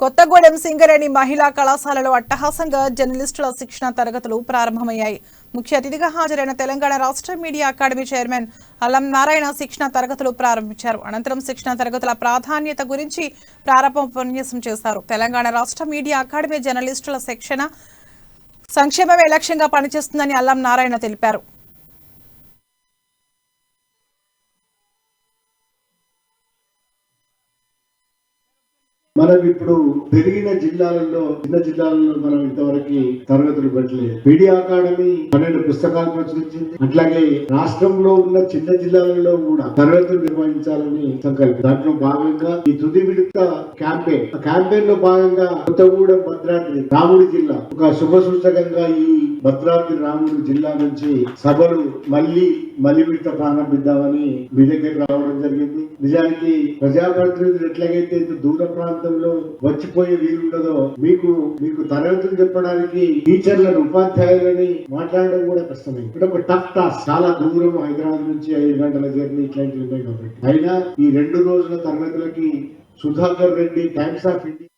కొత్తగూడెం సింగరేణి మహిళా కళాశాలలో అట్టహాసంగా జర్నలిస్టుల శిక్షణ తరగతులు ప్రారంభమయ్యాయి. ముఖ్య అతిథిగా హాజరైన తెలంగాణ రాష్ట్ర మీడియా అకాడమీ చైర్మన్ అల్లం నారాయణ శిక్షణ తరగతులు ప్రారంభించారు. అనంతరం శిక్షణ తరగతుల ప్రాధాన్యత గురించి ప్రారంభోపన్యాసం చేశారు. తెలంగాణ రాష్ట్ర మీడియా అకాడమీ జర్నలిస్టుల శిక్షణ సంక్షేమమే లక్ష్యంగా పనిచేస్తుందని అల్లం నారాయణ తెలిపారు. మనం ఇప్పుడు పెరిగిన జిల్లాలలో చిన్న జిల్లాలలో మనం ఇంతవరకు తరగతులు పెట్టలేదు. మీడియా అకాడమీ 12 పుస్తకాలు ప్రచురించింది. అట్లాగే రాష్ట్రంలో ఉన్న చిన్న జిల్లాలలో కూడా తరగతులు నిర్వహించాలని సంకల్పం. దాంట్లో భాగంగా ఈ తుది విడత క్యాంపెయిన్ లో భాగంగా కొత్తగూడెం భద్రాద్రి రాముడి జిల్లా ఒక శుభ సూచకంగా ఈ భద్రాద్రి రాముడి జిల్లా నుంచి సభలు మళ్ళీ విడత ప్రారంభిద్దామని మీ దగ్గర రావడం జరిగింది. నిజానికి ప్రజాప్రతినిధులు ఎట్లాగైతే దూర ప్రాంతంలో వచ్చిపోయే వీలుండదో మీకు తరగతులు చెప్పడానికి టీచర్లను ఉపాధ్యాయులని మాట్లాడడం కూడా కష్టమైంది. అంటే ఒక టఫ్ టాస్క్. చాలా దూరం, హైదరాబాద్ నుంచి 5 గంటల జర్నీ ఇట్లాంటివి ఉన్నాయి కాబట్టి. అయినా ఈ 2 రోజుల తరగతులకి Sudhakar Reddy Times of India